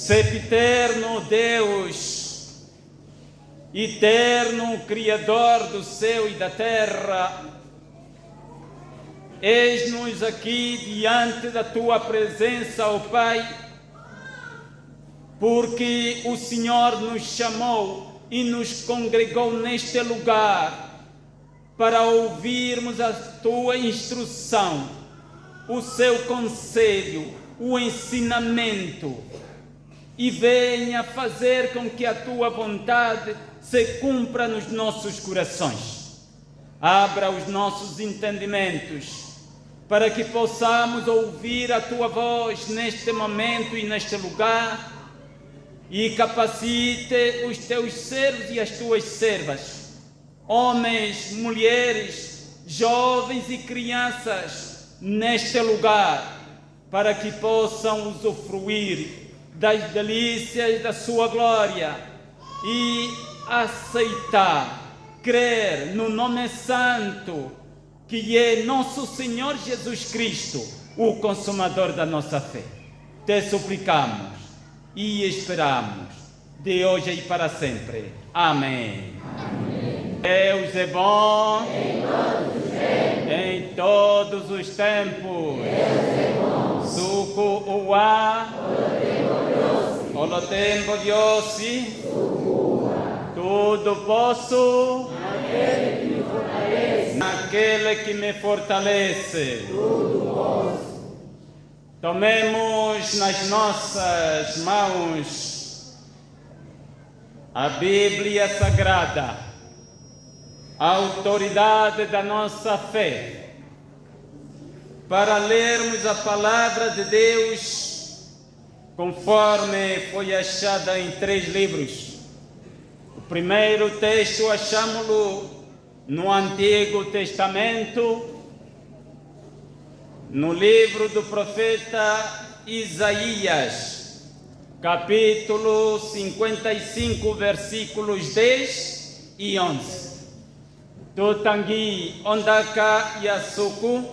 Sempiterno Deus, eterno Criador do céu e da terra, eis-nos aqui diante da Tua presença, ó Pai, porque o Senhor nos chamou e nos congregou neste lugar para ouvirmos a Tua instrução, o Seu conselho, o ensinamento, e venha fazer com que a Tua vontade se cumpra nos nossos corações. Abra os nossos entendimentos, para que possamos ouvir a Tua voz neste momento e neste lugar, e capacite os Teus servos e as Tuas servas, homens, mulheres, jovens e crianças, neste lugar, para que possam usufruir das delícias da Sua glória e aceitar, crer no nome santo, que é nosso Senhor Jesus Cristo, o consumador da nossa fé. Te suplicamos e esperamos, de hoje e para sempre. Amém. Amém. Deus é bom em todos os tempos. Deus é bom. Suco uá, olo tempo diosi, tudo posso naquele que me fortalece. Tudo posso. Tomemos nas nossas mãos a Bíblia Sagrada, a autoridade da nossa fé, para lermos a palavra de Deus conforme foi achada em 3 livros. O primeiro texto achamos-lo no Antigo Testamento, no livro do profeta Isaías, capítulo 55, versículos 10 e 11. Tutangi ondaka yasuku,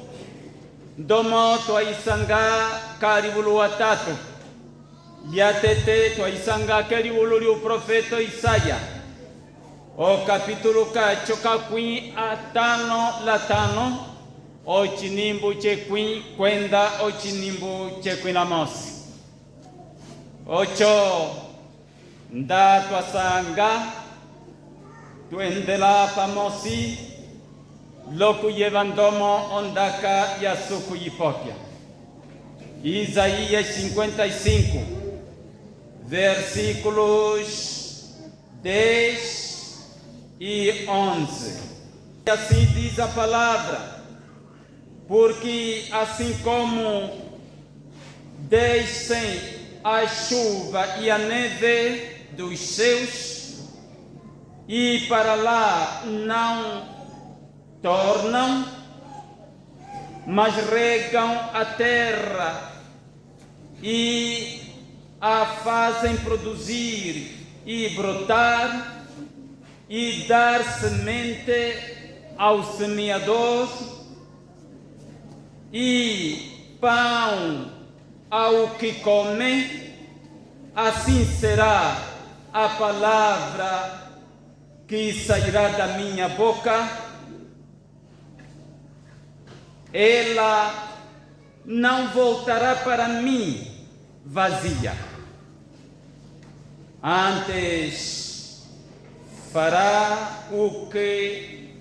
domo tua isanga karibulu atatu, yatete tua isanga karibulu o profeta Isaías. O capítulo cachoka queen atano latano, o chinimbu chequim quenda o chinimbu chequinamos. Ocho nda tua sanga tuendela pamosi loku yevandomo ondaka yasuku yipopia. Isaías 55, versículos 10 e 11. E assim diz a palavra: porque assim como descem a chuva e a neve dos céus, e para lá não tornam, mas regam a terra e a fazem produzir e brotar, e dar semente ao semeador, e pão ao que come, assim será a palavra que sairá da minha boca. Ela não voltará para mim vazia, antes fará o que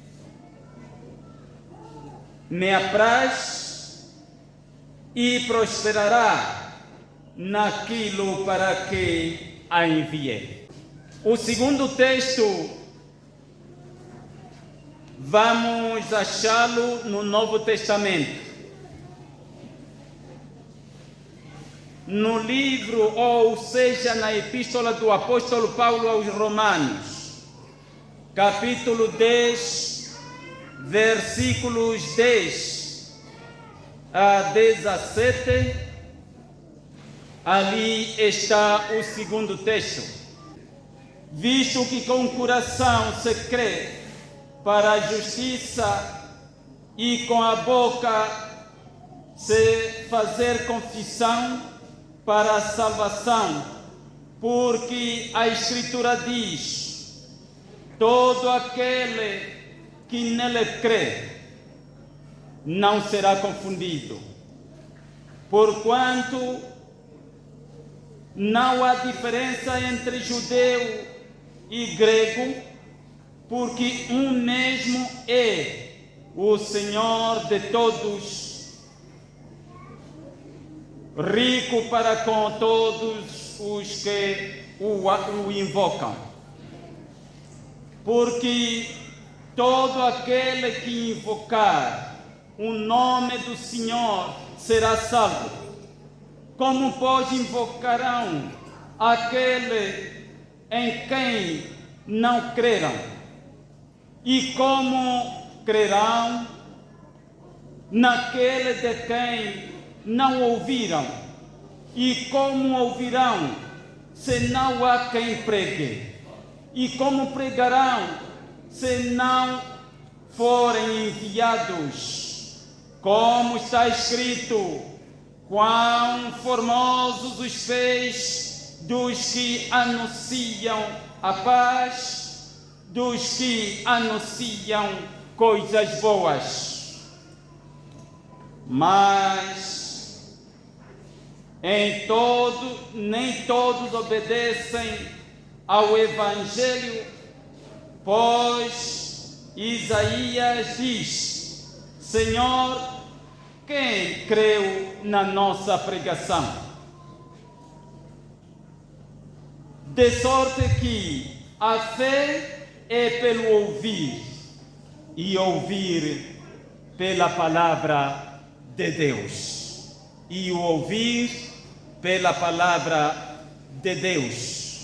me apraz e prosperará naquilo para que a enviei. O segundo texto vamos achá-lo no Novo Testamento, no livro, ou seja, na epístola do apóstolo Paulo aos Romanos, capítulo 10, versículos 10 a 17, ali está o segundo texto. Visto que com o coração se crê para a justiça e com a boca se fazer confissão para a salvação, porque a Escritura diz: todo aquele que nele crê não será confundido, porquanto não há diferença entre judeu e grego, porque um mesmo é o Senhor de todos, rico para com todos os que o invocam. Porque todo aquele que invocar o nome do Senhor será salvo. Como, pois, invocarão aquele em quem não creram? E como crerão naquele de quem não ouviram? E como ouvirão se não há quem pregue? E como pregarão se não forem enviados? Como está escrito: quão formosos os pés dos que anunciam a paz, dos que anunciam coisas boas. Mas nem todos obedecem ao Evangelho, pois Isaías diz: Senhor, quem creu na nossa pregação? De sorte que a fé é pelo ouvir, e ouvir pela palavra de Deus. E o ouvir pela palavra de Deus.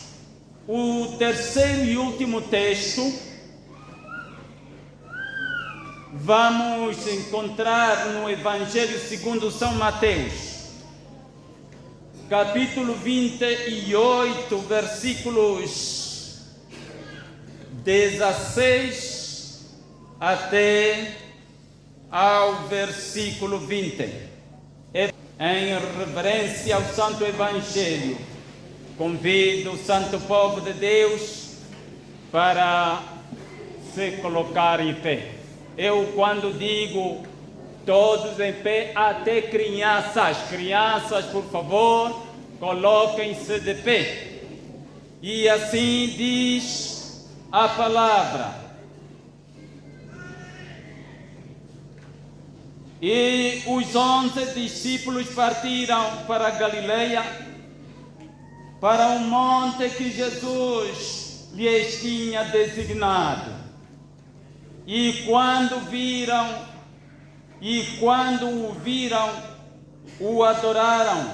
O terceiro e último texto vamos encontrar no Evangelho segundo São Mateus, capítulo 28, versículos 16 até ao versículo 20. Em reverência ao Santo Evangelho, convido o Santo Povo de Deus para se colocar em pé. Eu, quando digo todos em pé, até crianças, por favor, coloquem-se de pé. E assim diz a palavra: e os 11 discípulos partiram para a Galileia, para um monte que Jesus lhes tinha designado. E quando o viram, o adoraram,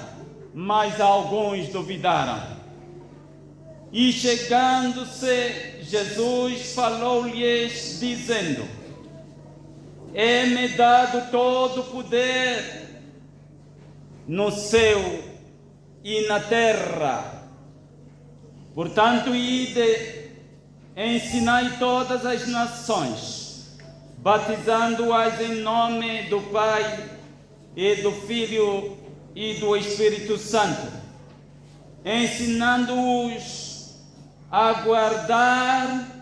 mas alguns duvidaram. E chegando-se, Jesus falou-lhes, dizendo: é-me dado todo o poder no céu e na terra. Portanto, ide, ensinai todas as nações, batizando-as em nome do Pai e do Filho e do Espírito Santo, ensinando-os a guardar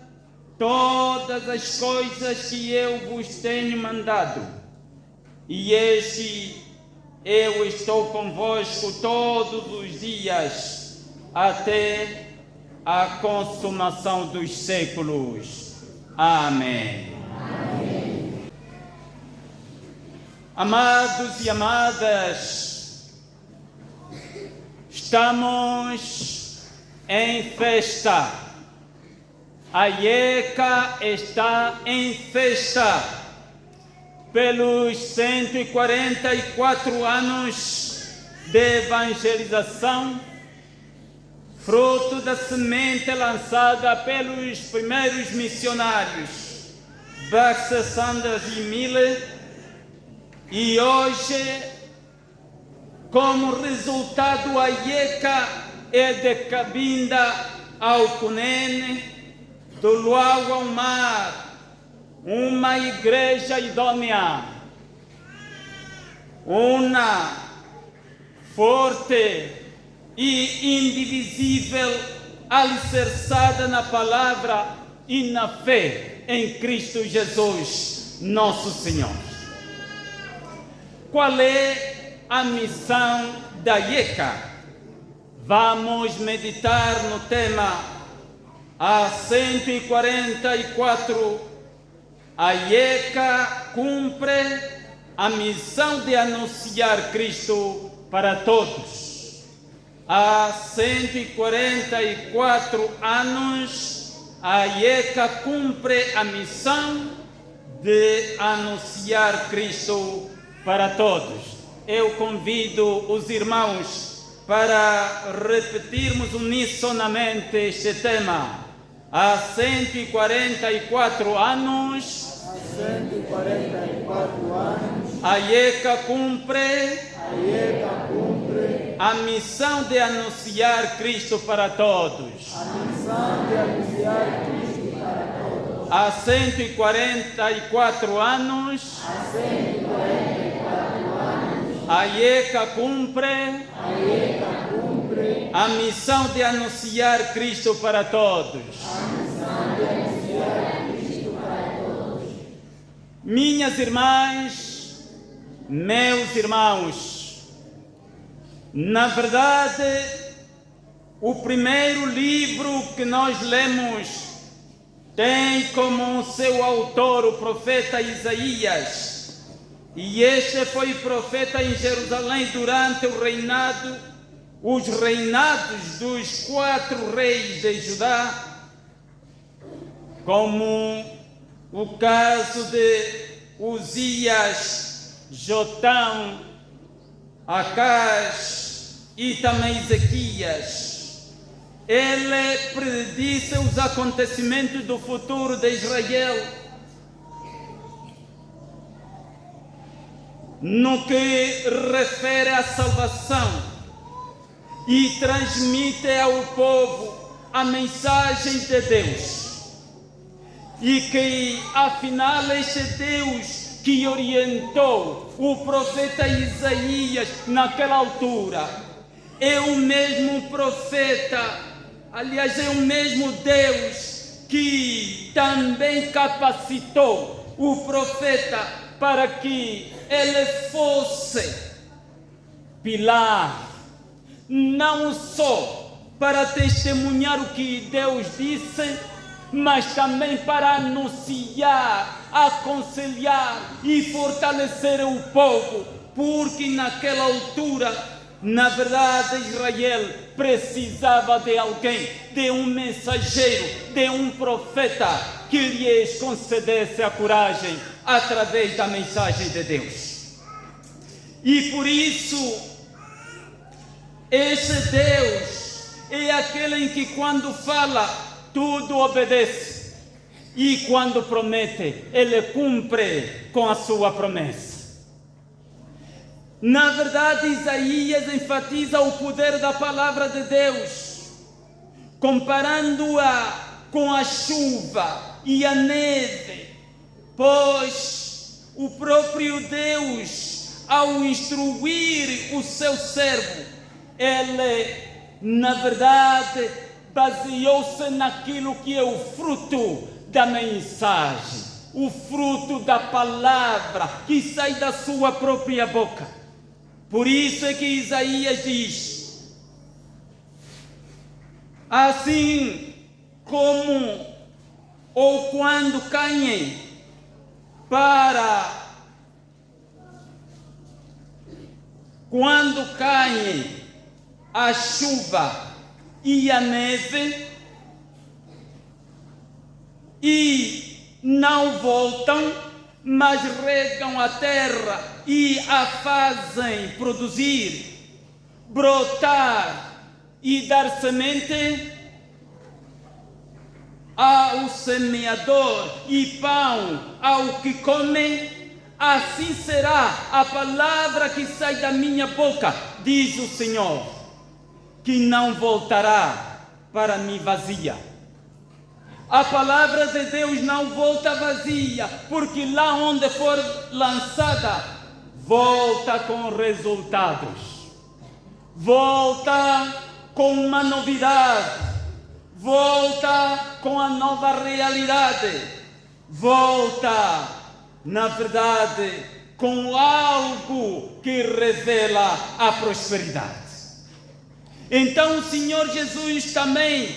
todas as coisas que eu vos tenho mandado. E eu estou convosco todos os dias, até a consumação dos séculos. Amém. Amém. Amados e amadas, estamos em festa. A IECA está em festa pelos 144 anos de evangelização, fruto da semente lançada pelos primeiros missionários Baxter, Sanders e Miller, e hoje, como resultado, a IECA é de Cabinda ao Cunene, do Luau ao Mar, uma igreja idônea, uma forte e indivisível, alicerçada na palavra e na fé em Cristo Jesus, nosso Senhor. Qual é a missão da IECA? Vamos meditar no tema há 144. A IECA cumpre a missão de anunciar Cristo para todos. Há 144 anos, a IECA cumpre a missão de anunciar Cristo para todos. Eu convido os irmãos para repetirmos unissonamente este tema. Há 144 anos, a IECA cumpre a missão de anunciar Cristo para todos. Há 144 anos, a IECA cumpre a missão de anunciar Cristo para todos. Minhas irmãs, meus irmãos, na verdade, o primeiro livro que nós lemos tem como seu autor o profeta Isaías. E este foi profeta em Jerusalém durante os reinados dos 4 reis de Judá, como o caso de Uzias, Jotão, Acaz e também Ezequias. Ele predisse os acontecimentos do futuro de Israel, no que refere à salvação, e transmite ao povo a mensagem de Deus. E que, afinal, este Deus que orientou o profeta Isaías naquela altura é o mesmo profeta, aliás, é o mesmo Deus que também capacitou o profeta para que ele fosse pilar, não só para testemunhar o que Deus disse, mas também para anunciar, aconselhar e fortalecer o povo, porque naquela altura, na verdade, Israel precisava de alguém, de um mensageiro, de um profeta que lhes concedesse a coragem através da mensagem de Deus. E por isso, esse Deus é aquele em que quando fala, tudo obedece, e quando promete, ele cumpre com a sua promessa. Na verdade, Isaías enfatiza o poder da palavra de Deus, comparando-a com a chuva e a neve, pois o próprio Deus, ao instruir o seu servo, ele, na verdade, baseou-se naquilo que é o fruto da mensagem, o fruto da palavra que sai da sua própria boca. Por isso é que Isaías diz: assim como ou quando caem a chuva e a neve, e não voltam, mas regam a terra e a fazem produzir, brotar e dar semente ao semeador e pão ao que come, assim será a palavra que sai da minha boca, diz o Senhor, que não voltará para mim vazia. A palavra de Deus não volta vazia, porque lá onde for lançada, volta com resultados. volta com uma novidade, volta com a nova realidade, volta, na verdade, com algo que revela a prosperidade. Então o Senhor Jesus também,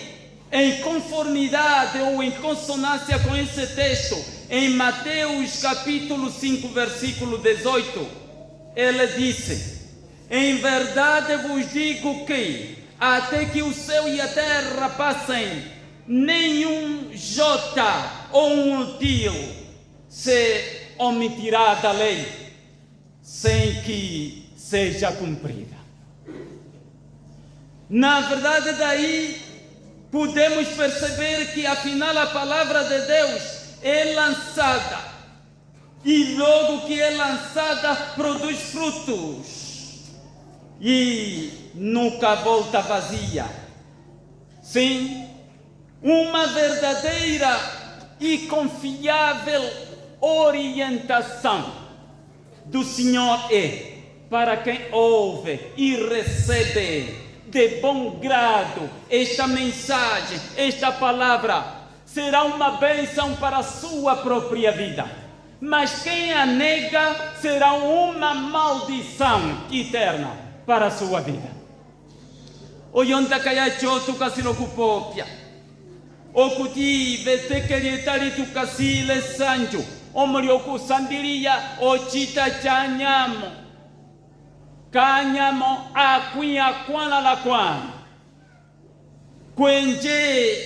em conformidade ou em consonância com esse texto, em Mateus capítulo 5, versículo 18, ele disse: em verdade vos digo que até que o céu e a terra passem, nenhum jota ou um tio se omitirá da lei, sem que seja cumprida. Na verdade, daí podemos perceber que afinal a palavra de Deus é lançada, e logo que é lançada produz frutos e nunca volta vazia. Sim, uma verdadeira e confiável orientação do Senhor é para quem ouve e recebe de bom grado esta mensagem, esta palavra, será uma bênção para a sua própria vida. Mas quem a nega será uma maldição eterna para a sua vida. Oyonda kaya chotu kasiro kupopia. Okuti vete kerietari tu kasile sanjo. Omorioku sambiria ochita chanyamo. Kanyamo akwia kwana la kwana. Kwenje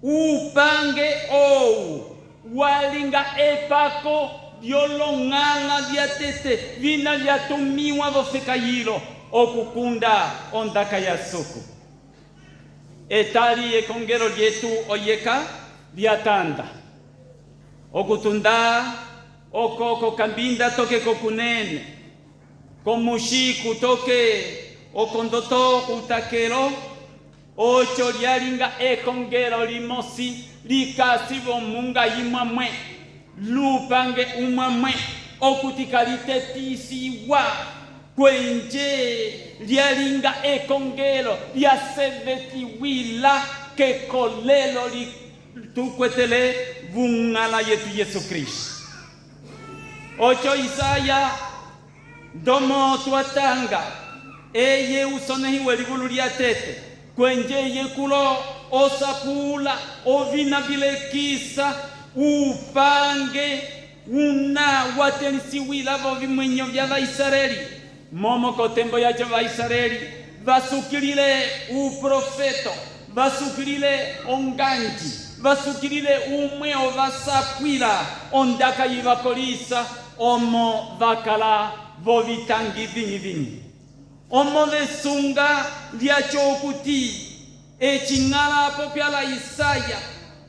upange ou walinga epako diolonganga diatete vina diatumiwa vofekayiro okukunda ondakayasuku. Etari ekongero yetu oyeka diatanda. Okutunda okoko kambinda toke kokunene. Komushiku toke okondoto utakero ocho liaringa ekongero limosi likasivo munga imamwe lupange umamwe okutikalite tisiwa kwenje liaringa ekongero liasevetiwila kekolelo tukwetele vungala yetu Yesu Kristo. Ocho Isaya domo tuatanga eye usonehiwe ligulu liatete kwenje yekulo osapula ovina vilekisa upange una watenisiwila vovimwenyo vya Vaisraeli momo kotembo yacho Vaisraeli vasukilile uprofeto vasukilile onganji vasukilile umweo vasapwila ondaka yivakolisa omo vakala vovitangi vinyi omo vesunga liacho okuti echingala popyala Isaya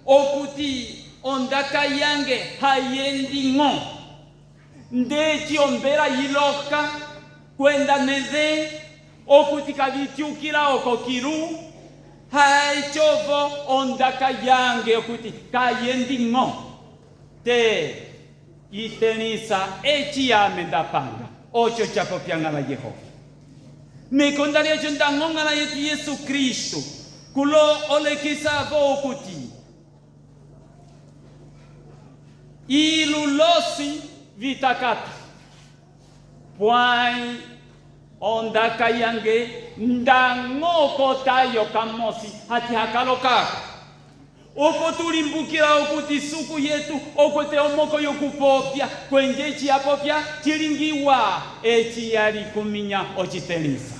okuti ondaka yange hayendingo ndechi ombera yiloka kwenda neze okuti kavitiukila okokiru haichovo ondaka yange okuti kayendingo te itenisa echiame ndapanga ocho chapo pyangala Yehova mekondalia chondangonga la yetu Yesu Kristo kulo olekisa vokuti ilulosi vitakata pwai ondaka yange ndangoko tayo kamosi hati hakaloka oko tulimbukira okuti suku yetu okote omoko yokupopya kwenje chiapopya chilingiwa echi yali kuminya ochitenisa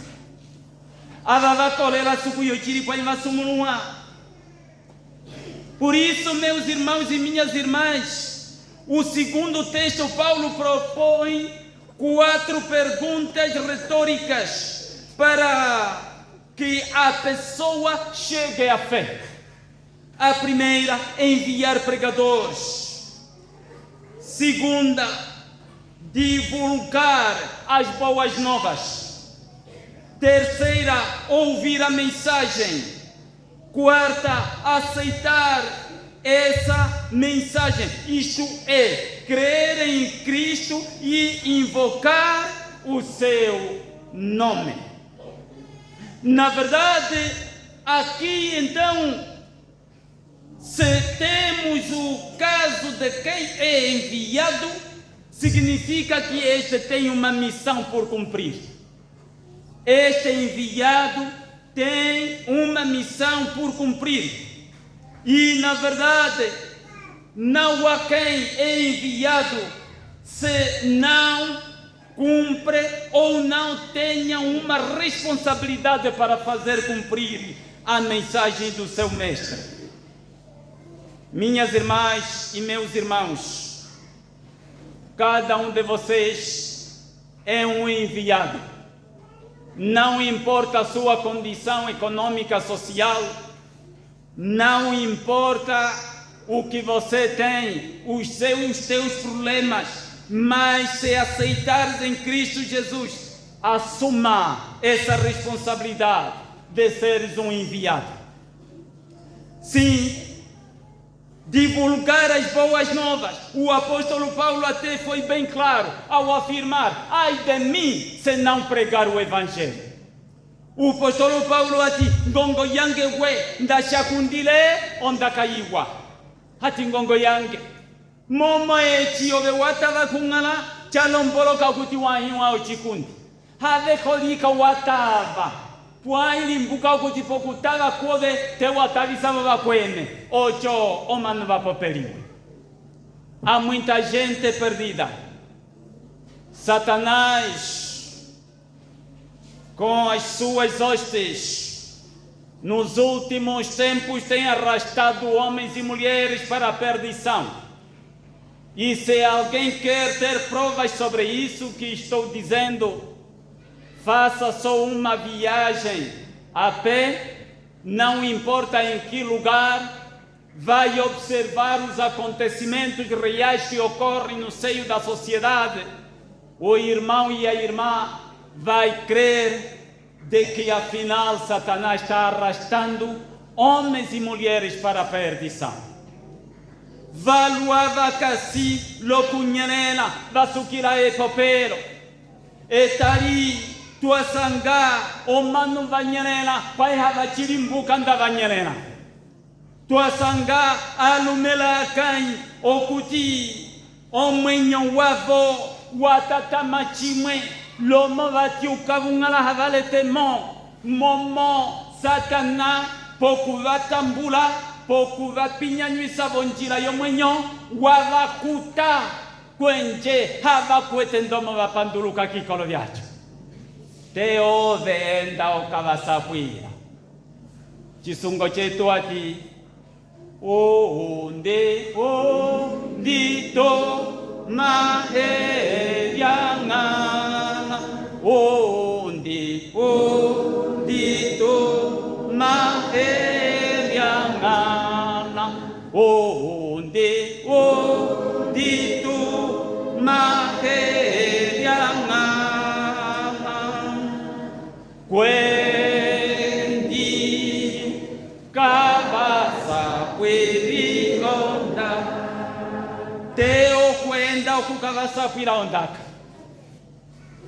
ava vakolela suku yo chili kwa vasumulua. Por isso, meus irmãos e minhas irmãs, o segundo texto Paulo propõe 4 perguntas retóricas para que a pessoa chegue à fé. A primeira, enviar pregadores. Segunda, divulgar as boas novas. Terceira, ouvir a mensagem. Quarta, aceitar essa mensagem. Isto é, crer em Cristo e invocar o seu nome. Na verdade, aqui então, se temos o caso de quem é enviado, significa que este tem uma missão por cumprir. Este enviado tem uma missão por cumprir. E, na verdade, não há quem é enviado se não cumpre ou não tenha uma responsabilidade para fazer cumprir a mensagem do seu mestre. Minhas irmãs e meus irmãos, cada um de vocês é um enviado. Não importa a sua condição econômica, social, não importa o que você tem, os teus problemas, mas se aceitares em Cristo Jesus, assuma essa responsabilidade de seres um enviado. Sim, divulgar as boas novas. O apóstolo Paulo até foi bem claro ao afirmar: ai de mim se não pregar o evangelho. O apóstolo Paulo ati ngongo yange we ndashakundile onda kaiwa ati ngongo yange momo echi obe watava kungala chalomboloka kuti wahiwa ochikundi have kolika watava pwaili mbuka kuti pokutava kove te watavisava vakwene ocho omanu vapopeliwe. Há muita gente perdida. Satanás, com as suas hostes, nos últimos tempos tem arrastado homens e mulheres para a perdição. E se alguém quer ter provas sobre isso que estou dizendo, faça só uma viagem a pé, não importa em que lugar, vai observar os acontecimentos reais que ocorrem no seio da sociedade. O irmão e a irmã vai crer de que afinal Satanás está arrastando homens e mulheres para a perdição. Valuava kasi locunhanela vasukira epopero etari tua sanga o manu vanhanela pai hava chirimbuka nda vanhanela tua sanga alumela kai okuti o mwenyo wavo watata machimwe lomo vatiuka vungala havale temon momo Satana poku vatambula poku vapinyanyisa vonjira yomwenyo wavakuta kwenje havakwete ndomo vapanduluka kikolo vyacho te ove enda okavasapwira chisungo chetu ati onde ondito maheryangana onde ondito maheryangana onde ondito maheryangana kwendi kavasa kweligonda teo kwenda okukavasa kwira ondaka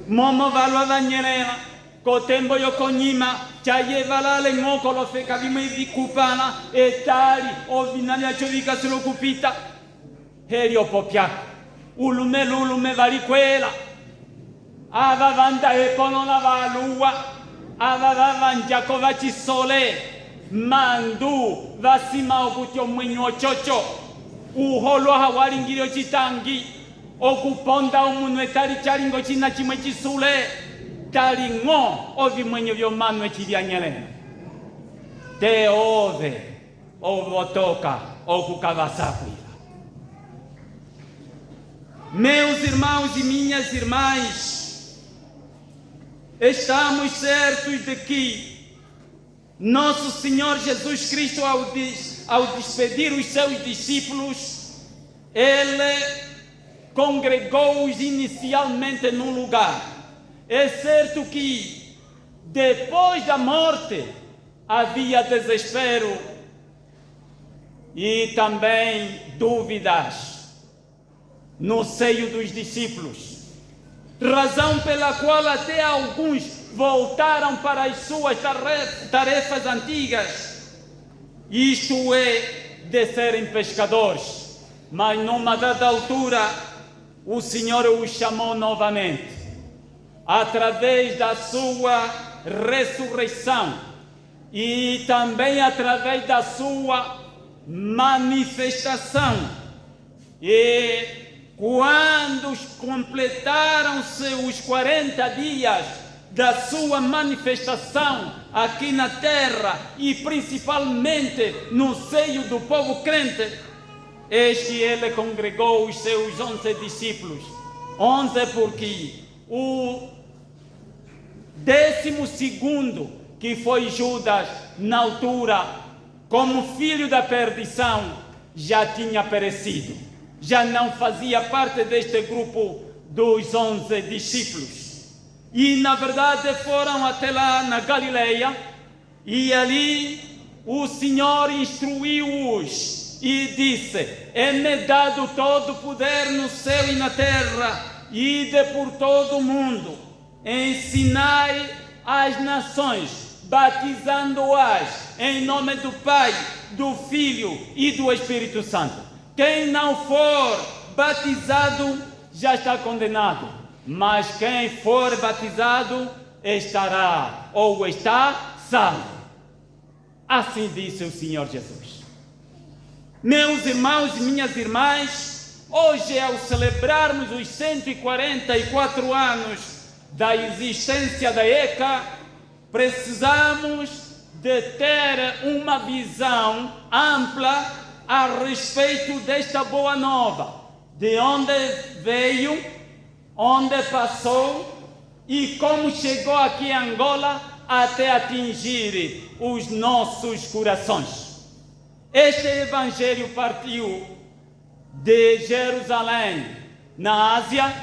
momo valwa vanyerera kotembo yokonyima chayevalale ng'okolo feka vimwe vikupana etali ovinani acho vikasilo kupita helio popyaka ulume valikwela ava vanda ekonona valuwa ava vavanjako vachisole mandu vasima okuti omwenyo ochocho uholwa hawalingirio chitangi okuponda omunhu etali chalingo china chimwe chisule talingo ovimwenyo vyomanu echilianyelena te ove ovotoka okukavasakwira. Meus irmãos e minhas irmãs, estamos certos de que nosso Senhor Jesus Cristo, ao despedir os seus discípulos, Ele congregou-os inicialmente num lugar. É certo que depois da morte havia desespero e também dúvidas no seio dos discípulos, razão pela qual até alguns voltaram para as suas tarefas antigas, isto é, de serem pescadores. Mas numa dada altura, o Senhor os chamou novamente, através da sua ressurreição e também através da sua manifestação. E quando completaram-se os 40 dias da sua manifestação aqui na terra e principalmente no seio do povo crente, eis que ele congregou os seus 11 discípulos. 11 porque o 12º, que foi Judas, na altura, como filho da perdição, já tinha perecido. Já não fazia parte deste grupo dos 11 discípulos. E na verdade foram até lá na Galileia, e ali o Senhor instruiu-os e disse: é-me dado todo o poder no céu e na terra, ide por todo o mundo, ensinai as nações, batizando-as em nome do Pai, do Filho e do Espírito Santo. Quem não for batizado já está condenado, mas quem for batizado estará ou está salvo. Assim disse o Senhor Jesus. Meus irmãos e minhas irmãs, hoje, ao celebrarmos os 144 anos da existência da ECA, precisamos de ter uma visão ampla a respeito desta boa nova, de onde veio, onde passou e como chegou aqui em Angola até atingir os nossos corações. Este evangelho partiu de Jerusalém, na Ásia,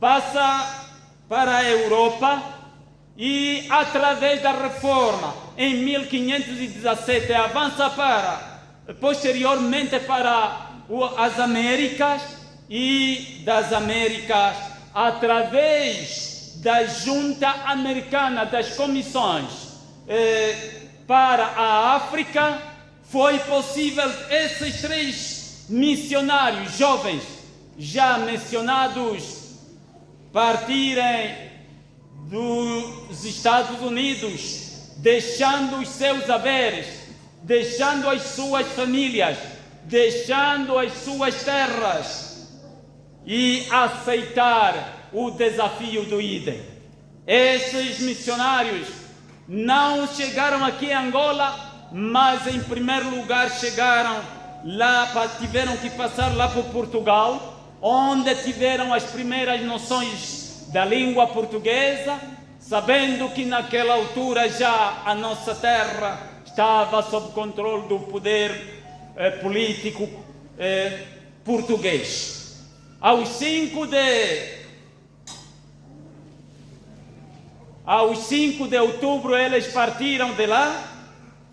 passa para a Europa e, através da reforma, em 1517, avança posteriormente para as Américas, e das Américas, através da Junta Americana das Comissões para a África, foi possível esses 3 missionários jovens, já mencionados, partirem dos Estados Unidos, deixando os seus haveres, deixando as suas famílias, deixando as suas terras e aceitar o desafio do Idem. Esses missionários não chegaram aqui em Angola, mas em primeiro lugar chegaram lá, tiveram que passar lá por Portugal, onde tiveram as primeiras noções da língua portuguesa, sabendo que naquela altura já a nossa terra estava sob controle do poder político português. Aos 5 de outubro eles partiram de lá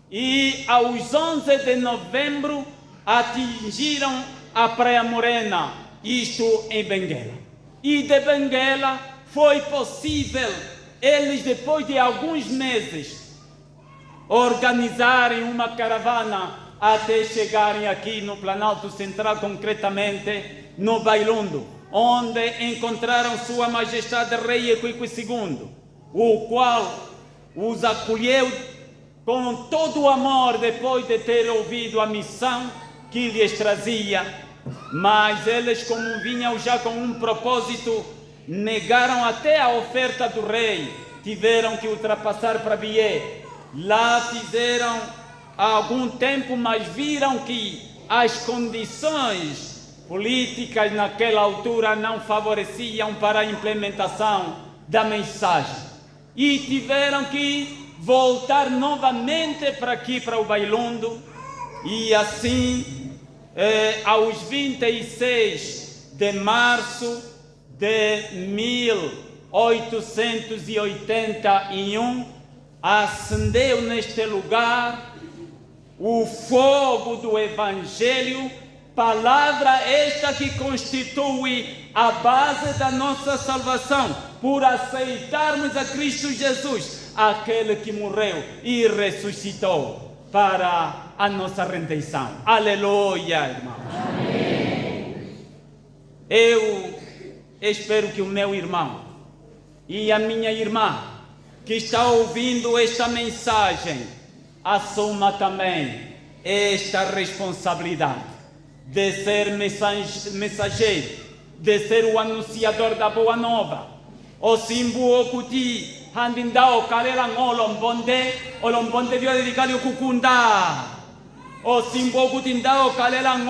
e aos 11 de novembro atingiram a Praia Morena, isto em Benguela. E de Benguela foi possível eles, depois de alguns meses, organizarem uma caravana até chegarem aqui no Planalto Central, concretamente no Bailundo, onde encontraram Sua Majestade Rei Equico II, o qual os acolheu com todo o amor depois de ter ouvido a missão que lhes trazia. Mas eles, como vinham já com um propósito, negaram até a oferta do rei, tiveram que ultrapassar para Bié. Lá fizeram algum tempo, mas viram que as condições políticas naquela altura não favoreciam para a implementação da mensagem e tiveram que voltar novamente para aqui, para o Bailundo. E assim, aos 26 de março de 1881, acendeu neste lugar o fogo do Evangelho, palavra esta que constitui a base da nossa salvação, por aceitarmos a Cristo Jesus, aquele que morreu e ressuscitou para a nossa redenção. Aleluia, irmãos. Amém. Eu espero que o meu irmão e a minha irmã que está ouvindo esta mensagem assuma também esta responsabilidade de ser mensageiro, de ser o anunciador da boa nova. O simbu okuti handindao karelang olombonde dio dedicado kukunda. O simbu okutindao karelang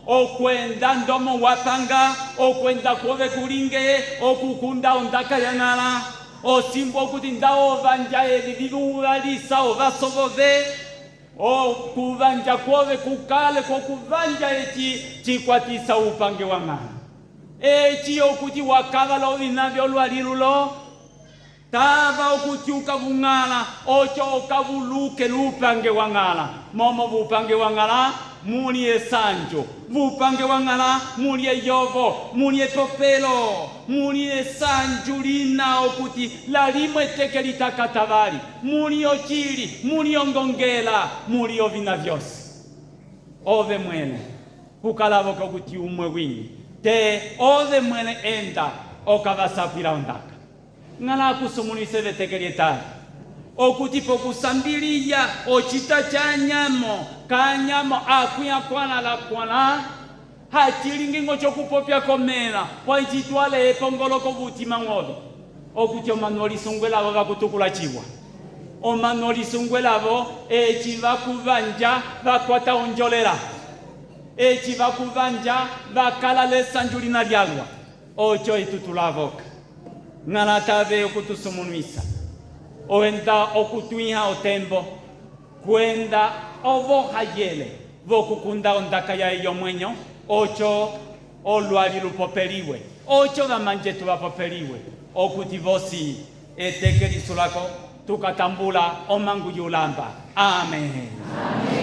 o kwenda ndomo wapanga, o kwenda kove kuringe, o kukunda ondaka yanala. O simbu okutindao vanja edividualisa o vasovove. O kuvanja kove kukale ko kuvanja eti chikwatisa upange wangana. Eti okuti wakava lo vinavyo lwalilulo tava okuti ukavungala ocho okavuluke lupange wangala momo vupange wangala muli esanjo vupange wangala muli eyovo muli etopelo muli esanju lina okuti lalimwe teke litakatavali muli ochili muli ongongela muli ovina vyose ove mwene kukalavoka okuti umwe wingi te ove mwene enda okavasapira ondaka ngala kusumunise vetekelietali okuti pokusambilia ochita chanyamo kanyamo akuya kwana la kwana hachilingingo chokupopya komena poichitwale epongoloko butima ng'obe okuti omanuolisungwelavo vakutukula chiwa omanuolisungwelavo echi vakuvanja vakwata onjolera echi vakuvanja vakala lesanjulina lyalwa ocho itutulavoka ng'alatave okutusumunwisa oenda okutwiha otembo kwenda ovohayele vokukunda ondaka ya iyo mwenyo ocho olwali lupopeliwe ocho vamanjetu vapopeliwe okuti vosi etekelisulako tukatambula omangu yulamba. Amen. Amen.